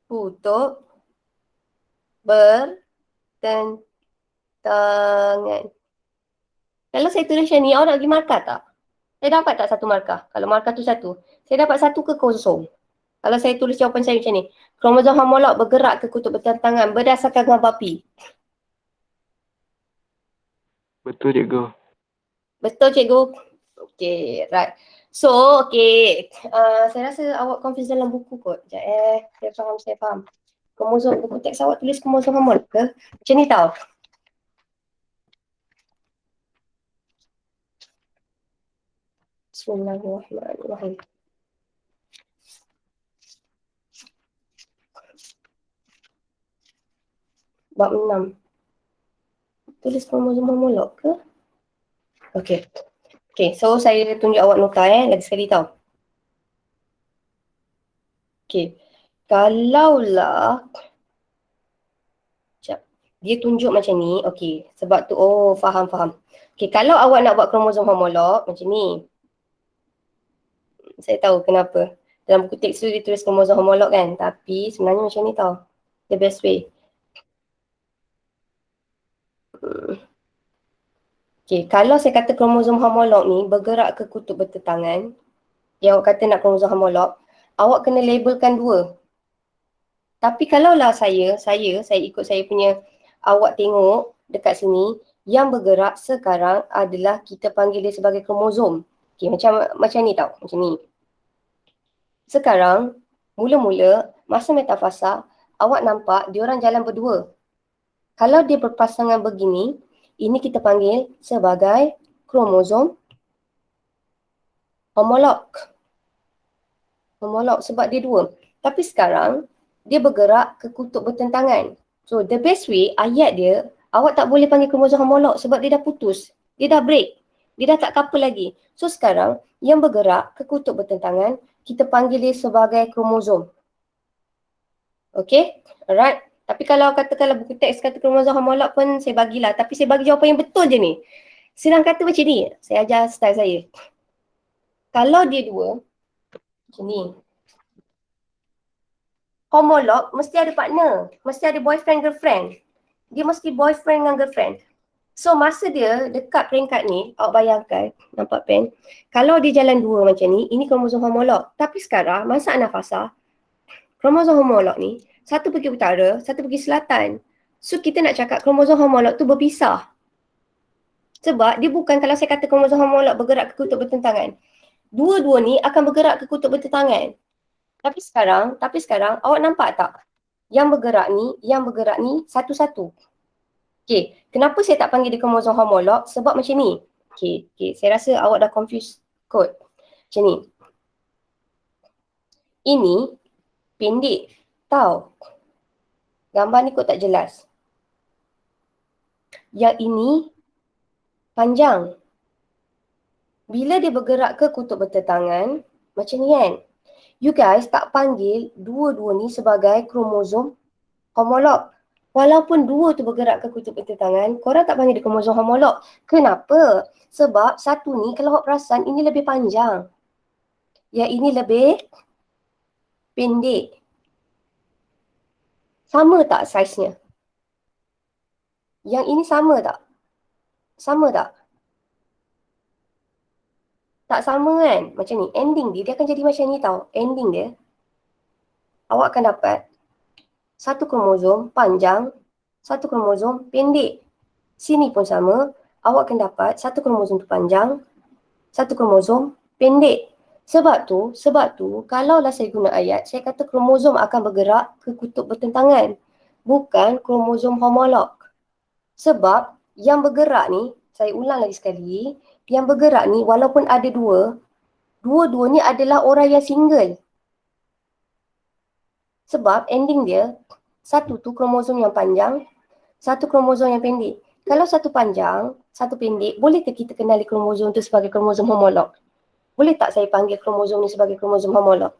kutub bertentangan. Kalau saya tulis macam ni, awak nak pergi markah tak? Saya dapat tak satu markah? Kalau markah tu satu. Saya dapat satu ke kosong? Kalau saya tulis jawapan saya macam ni. Kromosom homolog bergerak ke kutub bertentangan berdasarkan gambar P. Betul cikgu. Betul cikgu? Okay, right. So, okay. Saya rasa awak confuse dalam buku kot. Sekejap, saya faham. Kromosom, buku teks awak tulis kromosom homolog ke? Macam ni tau. Bismillahirrahmanirrahim. Bab 6. Tulis kromosom homolog ke? Okay. Okay, so saya tunjuk awak nota lagi sekali tau. Okay. Kalaulah sekejap. Dia tunjuk macam ni, okay. Sebab tu, faham. Okay, kalau awak nak buat kromosom homolog macam ni. Saya tahu kenapa. Dalam buku teks tu dia tulis kromosom homolog kan. Tapi sebenarnya macam ni tau. The best way. Okay, kalau saya kata kromosom homolog ni bergerak ke kutub bertentangan. Yang awak kata nak kromosom homolog, awak kena labelkan 2. Tapi kalaulah saya ikut saya punya, awak tengok dekat sini, yang bergerak sekarang adalah kita panggil dia sebagai kromosom. Okay, macam ni tau, macam ni. Sekarang, mula-mula, masa metafasa, awak nampak diorang jalan berdua. Kalau dia berpasangan begini, ini kita panggil sebagai kromosom homolog. Homolog sebab dia 2. Tapi sekarang, dia bergerak ke kutub bertentangan. So, the best way, ayat dia, awak tak boleh panggil kromosom homolog sebab dia dah putus. Dia dah break. Dia dah tak couple lagi. So, sekarang, yang bergerak ke kutub bertentangan, kita panggil dia sebagai kromosom. Okay? Alright? Tapi kalau katakanlah buku teks kata kromosom homolog pun saya bagilah. Tapi saya bagi jawapan yang betul je ni. Senang kata macam ni. Saya ajar style saya. Kalau dia 2, macam ni. Homolog mesti ada partner. Mesti ada boyfriend, girlfriend. Dia mesti boyfriend dengan girlfriend. So masa dia dekat peringkat ni, awak bayangkan, nampak pen? Kalau dia jalan 2 macam ni, ini kromosom homolog. Tapi sekarang, masa anafasa, kromosom homolog ni, satu pergi utara, satu pergi selatan. So kita nak cakap kromosom homolog tu berpisah. Sebab dia bukan, kalau saya kata kromosom homolog bergerak ke kutub bertentangan, dua-dua ni akan bergerak ke kutub bertentangan. Tapi sekarang awak nampak tak? Yang bergerak ni satu-satu. Okay, kenapa saya tak panggil dia kromosom homolog? Sebab macam ni. Okay, saya rasa awak dah confused kot. Macam ni. Ini pendek. Tahu? Gambar ni kot tak jelas. Yang ini panjang. Bila dia bergerak ke kutub bertentangan, macam ni kan? You guys tak panggil dua-dua ni sebagai kromosom homolog. Walaupun 2 tu bergerak ke kutub bertentangan, korang tak panggil dia kromosom homolog. Kenapa? Sebab satu ni kalau awak perasan ini lebih panjang. Yang ini lebih pendek. Sama tak saiznya? Yang ini sama tak? Sama tak? Tak sama kan? Macam ni. Ending dia akan jadi macam ni tau. Ending dia, awak akan dapat satu kromosom panjang, satu kromosom pendek. Sini pun sama, awak akan dapat satu kromosom tu panjang, satu kromosom pendek. Sebab tu, kalaulah saya guna ayat, saya kata kromosom akan bergerak ke kutub bertentangan. Bukan kromosom homolog. Sebab yang bergerak ni, saya ulang lagi sekali, yang bergerak ni walaupun ada 2, dua-dua ni adalah orang yang single. Sebab ending dia, satu tu kromosom yang panjang, satu kromosom yang pendek. Kalau satu panjang, satu pendek, boleh tak kita kenali kromosom tu sebagai kromosom homolog? Boleh tak saya panggil kromosom ni sebagai kromosom homolog?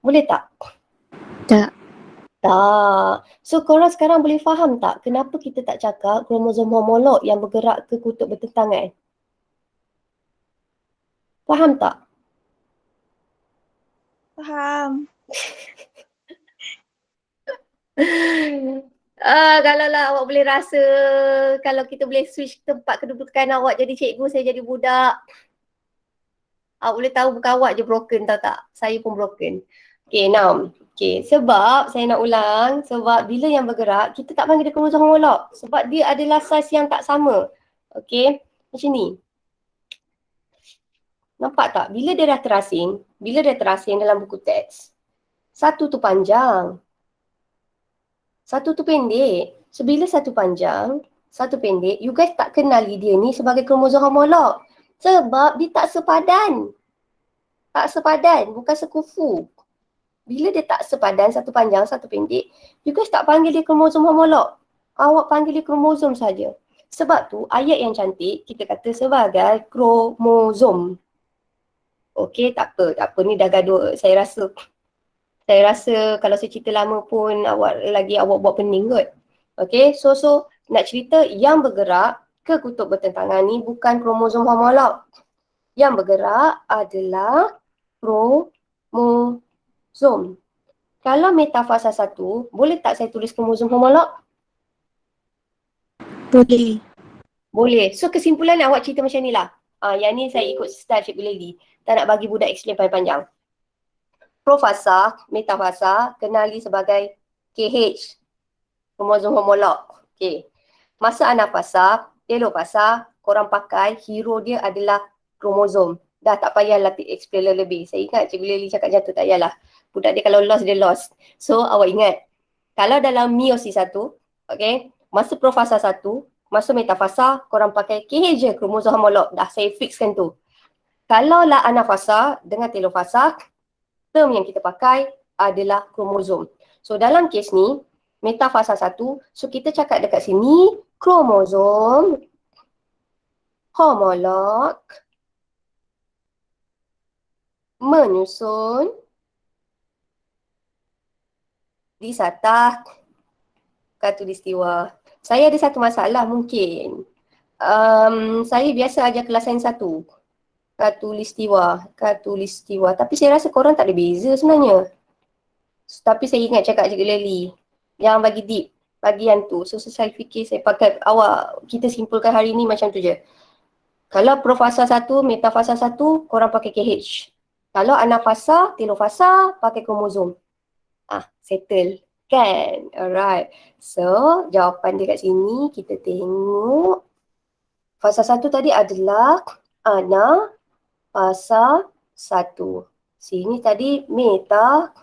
Boleh tak? Tak. Tak. So korang sekarang boleh faham tak kenapa kita tak cakap kromosom homolog yang bergerak ke kutub bertentangan? Faham tak? Faham. Kalaulah awak boleh rasa, kalau kita boleh switch tempat kedudukan awak jadi cikgu, saya jadi budak. Awak boleh tahu bukan awak je broken, tahu tak? Saya pun broken. Okay, now. Okay, sebab saya nak ulang, sebab bila yang bergerak, kita tak panggil dia kromosom homolog. Sebab dia adalah saiz yang tak sama. Okay, macam ni. Nampak tak? Bila dia dah terasing dalam buku teks, satu tu panjang, satu tu pendek. So, bila satu panjang, satu pendek, you guys tak kenali dia ni sebagai kromosom homolog. Sebab dia tak sepadan. Tak sepadan, bukan sekufu. Bila dia tak sepadan, satu panjang, satu pendek, you guys tak panggil dia kromosom homolog. Awak panggil dia kromosom saja. Sebab tu, ayat yang cantik, kita kata sebagai kromosom. Okey, tak apa. Ni dah gaduh. Saya rasa kalau saya cerita lama pun awak buat pening kot. Okey, so nak cerita yang bergerak ke kutub bertentangan ni bukan kromosom homolog. Yang bergerak adalah kromosom. Kalau metafasa 1, boleh tak saya tulis kromosom homolog? Boleh. Boleh. So kesimpulan awak cerita macam ni lah. Yang ni saya ikut style Cikgu Lely. Tak nak bagi budak explain panjang-panjang. Profasa, metafasa, kenali sebagai KH, kromosom homolog. Okey. Masa anafasa, telofasa, korang pakai hero dia adalah kromosom. Dah tak payahlah explain lebih. Saya ingat Cikgu Lily cakap macam tu, tak payahlah. Budak dia kalau lost, dia lost. So, awak ingat. Kalau dalam meiosis 1, okay, masa profasa 1, masa metafasa, korang pakai KH je, kromosom homolog. Dah saya fixkan tu. Kalau lah anafasa dengan telofasa, term yang kita pakai adalah kromosom. So, dalam kes ni, metafasa 1, so kita cakap dekat sini, kromosom homolog menyusun di satah khatulistiwa. Saya ada satu masalah mungkin. Saya biasa ajar kelas sains 1. Khatulistiwa. Tapi saya rasa korang tak ada beza sebenarnya. Tapi saya ingat cakap Cikgu Lely. Jangan bagi deep. Bagian tu. So saya fikir saya pakai awak. Kita simpulkan hari ni macam tu je. Kalau profasa 1, metafasa 1, korang pakai KH. Kalau anafasa, telofasa, pakai kromosom. Settle. Kan? Alright. So, jawapan dia kat sini, kita tengok. Fasa 1 tadi adalah anafasa 1. Sini tadi metafasa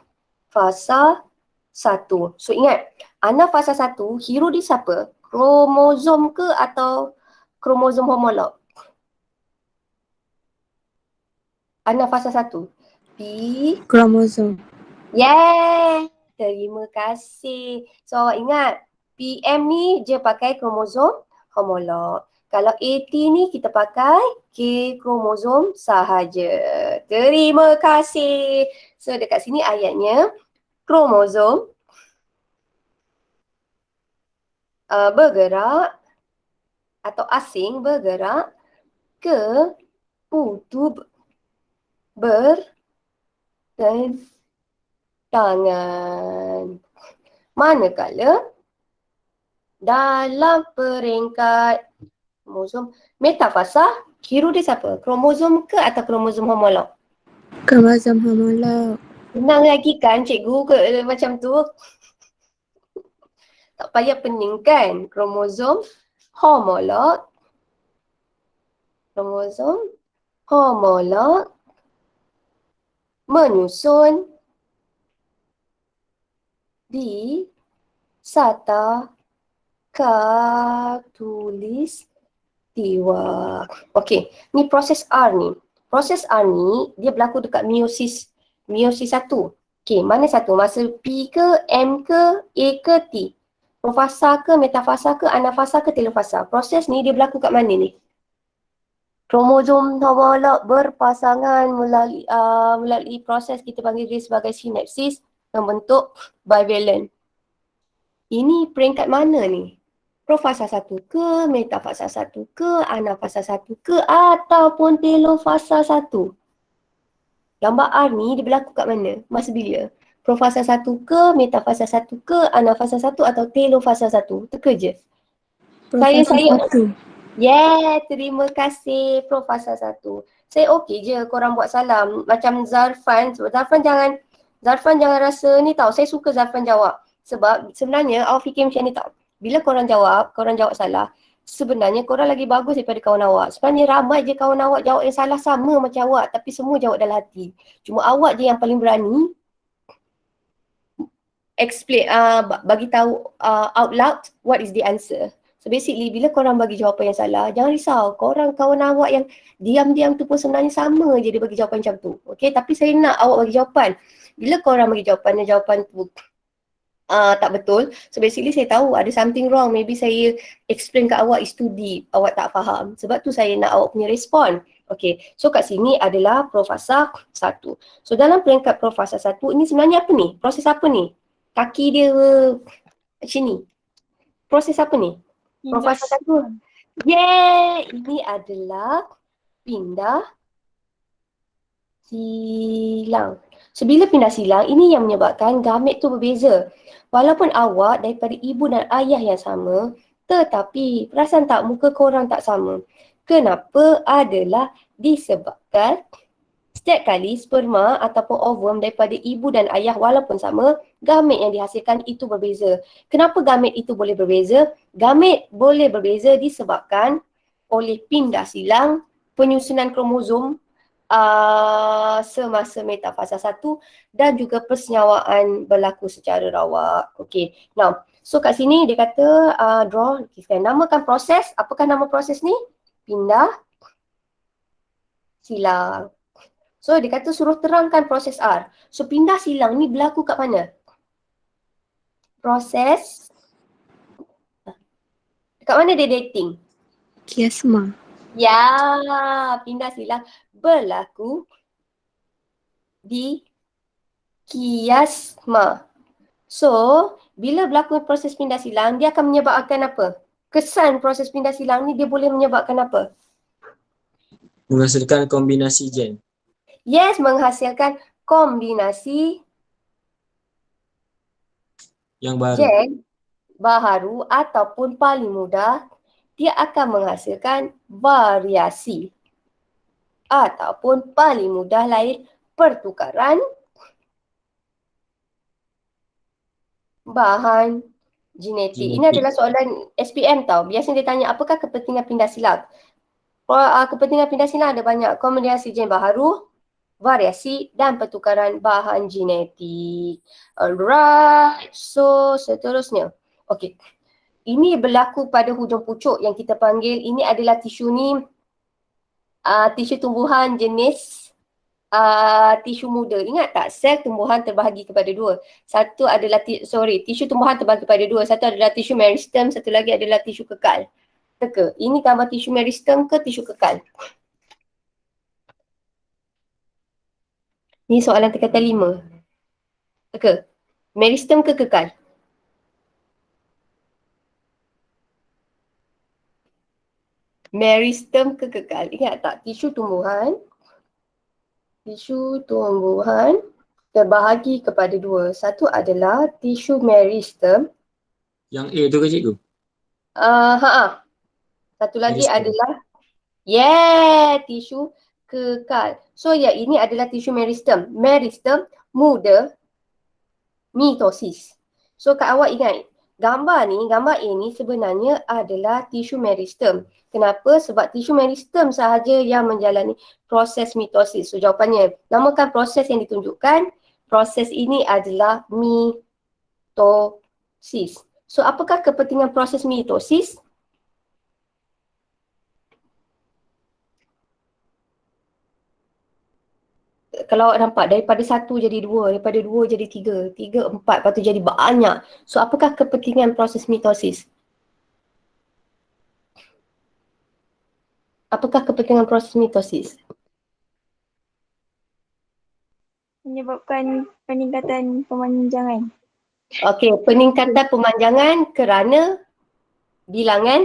1. So, ingat. Anafasa 1, hero dia siapa? Kromosom ke atau kromosom homolog? Anafasa 1. Kromosom. Yeah. Terima kasih. So awak ingat PM ni je pakai kromosom homolog. Kalau AT ni kita pakai K kromosom sahaja. Terima kasih. So dekat sini ayatnya kromosom bergerak atau asing bergerak ke kutub bertentangan. Manakala dalam peringkat kromosom metafasa, hero dia siapa? Kromosom ke atau kromosom homolog? Kromosom homolog. Senang lagi kan cikgu ke macam tu? Tak payah pening kan? Kromosom homolog. Kromosom homolog menyusun di satah khatulistiwa. Okey, ni proses R ni. Proses R ni dia berlaku dekat meiosis 1. Okey, mana satu? Masa P ke, M ke, A ke, T? Profasa ke, metafasa ke, anafasa ke, telofasa? Proses ni dia berlaku kat mana ni? Kromosom homolog berpasangan melalui proses kita panggil dia sebagai sinapsis membentuk bivalent. Ini peringkat mana ni? Profasa 1 ke, metafasa 1 ke, anafasa 1 ke ataupun telofasa 1? Gambar R ni dia berlaku kat mana? Masa bila? Profasa 1 ke, metafasa 1 ke, anafasa 1 atau telofasa 1? Teka je. Profasa 1. Yeah, terima kasih Profasa 1. Saya okey je korang buat salam. Macam Zarfan jangan rasa ni tau. Saya suka Zarfan jawab. Sebab sebenarnya awak fikir macam ni tau. Bila korang jawab salah. Sebenarnya korang lagi bagus daripada kawan awak. Sebenarnya ramai je kawan awak jawab yang salah sama macam awak. Tapi semua jawab dalam hati. Cuma awak je yang paling berani explain, bagi tahu out loud what is the answer. So basically bila korang bagi jawapan yang salah, jangan risau. Korang kawan awak yang diam-diam tu pun sebenarnya sama je dia bagi jawapan macam tu. Okay, tapi saya nak awak bagi jawapan. Bila korang bagi jawapan dan jawapan tu tak betul, so basically saya tahu ada something wrong. Maybe saya explain kat awak is too deep, awak tak faham. Sebab tu saya nak awak punya respon. Okay, so kat sini adalah profasa 1. So dalam peringkat profasa 1 ini sebenarnya apa ni? Proses apa ni? Kaki dia macam ni. Proses apa ni? Profasa 1. Yeay! Ini adalah pindah silang. So bila pindah silang, ini yang menyebabkan gamet tu berbeza. Walaupun awak daripada ibu dan ayah yang sama, tetapi perasan tak muka korang tak sama. Kenapa? Adalah disebabkan Setiap kali sperma ataupun ovum daripada ibu dan ayah walaupun sama, gamet yang dihasilkan itu berbeza. Kenapa gamet itu boleh berbeza? Gamet boleh berbeza disebabkan oleh pindah silang, penyusunan kromosom semasa metafasa 1 dan juga persenyawaan berlaku secara rawak. Okey. Now, so kat sini dia kata draw, kita namakan proses. Apakah nama proses ni? Pindah silang. So dia kata suruh terangkan proses R. So pindah silang ni berlaku kat mana? Proses kat mana dia dating? Kiasma. Ya, pindah silang berlaku di kiasma. So, bila berlaku proses pindah silang, dia akan menyebabkan apa? Kesan proses pindah silang ni dia boleh menyebabkan apa? Menghasilkan kombinasi gen Yes, menghasilkan kombinasi yang baru. gen baharu ataupun paling mudah, dia akan menghasilkan variasi ataupun paling mudah lain pertukaran bahan genetik. Ini Genetik. adalah soalan SPM tau. Biasanya dia tanya apakah kepentingan pindah silang. Kepentingan pindah silang ada banyak. Kombinasi gen baharu, variasi dan pertukaran bahan genetik. Alright. So seterusnya. Okey. Ini berlaku pada hujung pucuk yang kita panggil, ini adalah tisu ni tisu tumbuhan jenis tisu muda. Ingat tak? Sel tumbuhan terbahagi kepada dua. Satu adalah, tisu tumbuhan terbahagi kepada dua. Satu adalah tisu meristem, satu lagi adalah tisu kekal. Teka, ini gambar tisu meristem ke tisu kekal? Ni soalan tingkatan 5. Teka, meristem ke kekal? Meristem ke kekal? Ingat tak? Tisu tumbuhan terbahagi kepada dua. Satu adalah tisu meristem. Yang A tu ke cikgu? Satu lagi Meristem. adalah tisu kekal. So yang ini adalah tisu meristem. Meristem muda mitosis. So kat awak ingat, gambar A ni sebenarnya adalah tisu meristem. Kenapa? Sebab tisu meristem sahaja yang menjalani proses mitosis. So jawapannya, namakan proses yang ditunjukkan. Proses ini adalah mitosis. So apakah kepentingan proses mitosis? Kalau awak nampak, daripada 1 jadi 2, daripada 2 jadi 3, 3, 4, lepas tu jadi banyak. So apakah kepentingan proses mitosis? Apakah kepentingan proses mitosis? Menyebabkan peningkatan pemanjangan. Okey, peningkatan pemanjangan kerana bilangan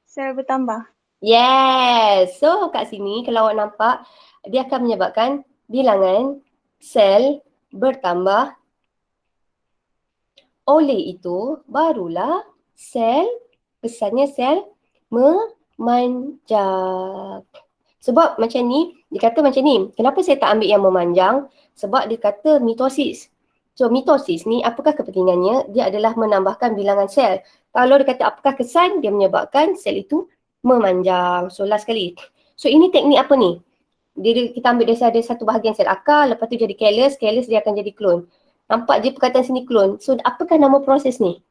Sel bertambah. yes. So kat sini kalau awak nampak, dia akan menyebabkan bilangan sel bertambah. Oleh itu, barulah kesannya sel memanjang. Sebab macam ni, dia kata macam ni. Kenapa saya tak ambil yang memanjang? Sebab dia kata mitosis. So mitosis ni apakah kepentingannya? Dia adalah menambahkan bilangan sel. Kalau dia kata apakah kesan? Dia menyebabkan sel itu memanjang. So last kali. So ini teknik apa ni? Kita ambil ada satu bahagian sel akar, lepas tu jadi callus dia akan jadi klon. Nampak je perkataan sini klon. So apakah nama proses ni?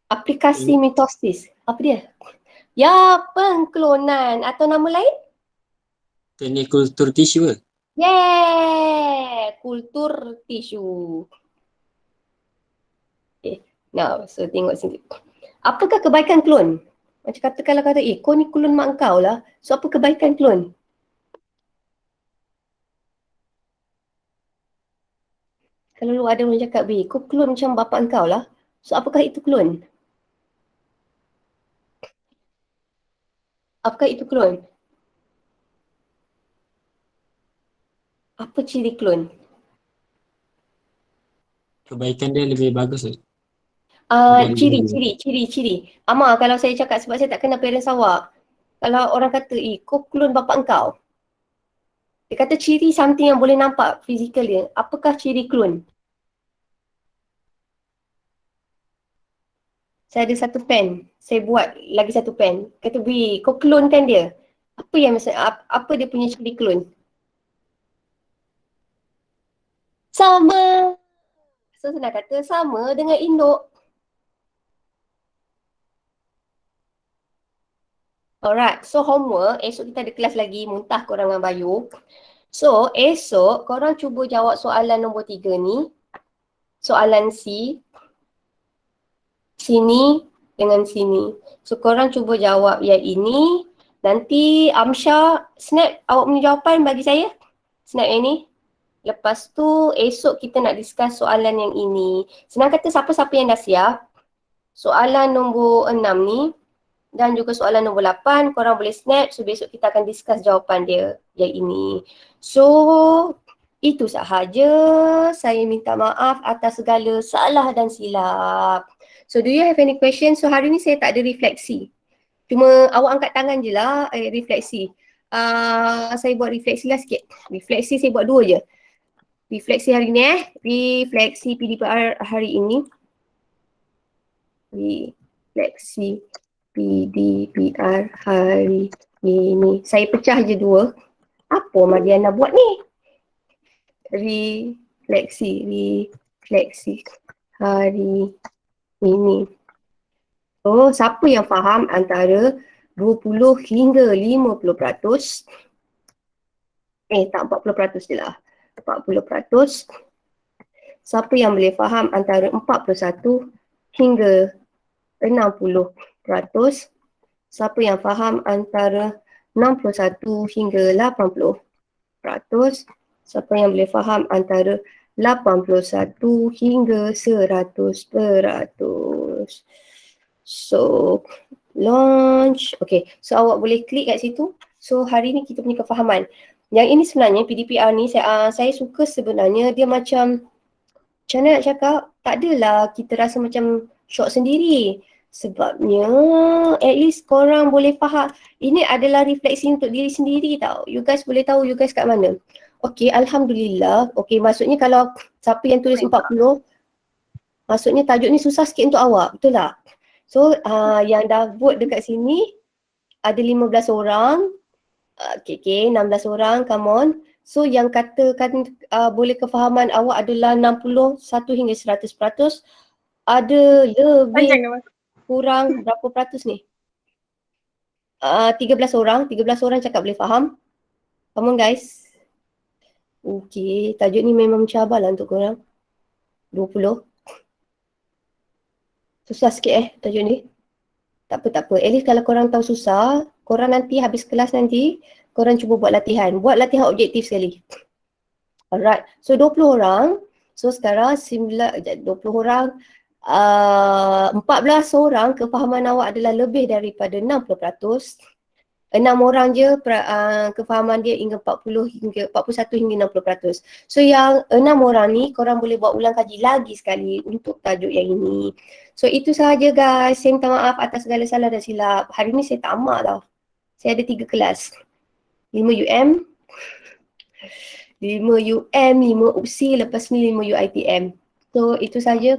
Aplikasi mitosis. Apa dia? Ya, pengklonan atau nama lain? Teknik kultur tisu ke? Kultur tisu. Okay. Now, so tengok sini. Apakah kebaikan klon? Macam kalau kata, kau ni klon mak kau lah. So apa kebaikan klon? Kalau lu ada orang cakap, kau klon macam bapak kau lah. So apakah itu klon? Apakah itu klon? Apa ciri klon? Kebaikan dia lebih bagus. Dia lebih- Ciri. Ama kalau saya cakap sebab saya tak kenal parents awak. Kalau orang kata, kau klon bapak engkau. Dia kata ciri something yang boleh nampak fizikal dia. Apakah ciri klon? Saya ada satu pen. Saya buat lagi satu pen. Kata, kau klon kan dia? Apa yang apa dia punya ciri klon? Sama. So senang kata sama dengan induk. Alright, so homework, esok kita ada kelas lagi, muntah korang dengan Bayu. So, esok korang cuba jawab soalan nombor 3 ni. Soalan C. Sini dengan sini. So, korang cuba jawab yang ini. Nanti Amsha, snap awak punya jawapan bagi saya. Snap yang ni. Lepas tu, esok kita nak discuss soalan yang ini. Senang kata siapa-siapa yang dah siap. Soalan nombor 6 ni. Dan juga soalan nombor 8, korang boleh snap. So besok kita akan discuss jawapan dia yang ini. So itu sahaja. Saya minta maaf atas segala salah dan silap. So do you have any question? So hari ni saya tak ada refleksi. Cuma awak angkat tangan je lah refleksi. Saya buat refleksi lah sikit. Refleksi saya buat 2 je. Refleksi hari ni refleksi PDPR hari ini. Refleksi PDPR hari ini. Saya pecah je 2. Apa Mariana buat ni? Refleksi hari ini. So, siapa yang faham antara 20 hingga 50%? Tak 40% je lah. 40%. Siapa yang boleh faham antara 41 hingga 60%? Siapa yang faham antara 61 hingga 80%? Siapa yang boleh faham antara 81 hingga 100%? So, launch. Okay, so awak boleh klik kat situ. So, hari ni kita punya kefahaman. Yang ini sebenarnya PDPR ni saya suka sebenarnya dia macam mana nak cakap, tak adalah kita rasa macam shock sendiri. Sebabnya at least korang boleh faham. Ini adalah refleksi untuk diri sendiri tau. You guys boleh tahu you guys kat mana. Okay, Alhamdulillah. Okay, maksudnya kalau siapa yang tulis 40, maksudnya tajuk ni susah sikit untuk awak. Betul tak? So, yang dah vote dekat sini ada 15 orang. Okay, 16 orang, come on. So, yang katakan boleh kefahaman awak adalah 61 hingga 100%. Ada lebih kurang berapa peratus ni? 13 orang cakap boleh faham. Come on guys. Okay, tajuk ni memang mencabar lah untuk korang. 20. Susah sikit tajuk ni. Tak apa. At least kalau korang tahu susah, korang nanti habis kelas nanti, korang cuba buat latihan. Buat latihan objektif sekali. Alright, so 20 orang. So sekarang 20 orang. 14 orang kefahaman awak adalah lebih daripada 60%. 6 orang je kefahaman dia hingga 41 hingga 60%. So yang 6 orang ni korang boleh buat ulang kaji lagi sekali untuk tajuk yang ini. So itu sahaja guys. Saya minta maaf atas segala salah dan silap. Hari ni saya tamak tau. Saya ada 3 kelas. 5 UM, 5 UM, 5 UPSI, lepas ni 5 UITM. So itu sahaja.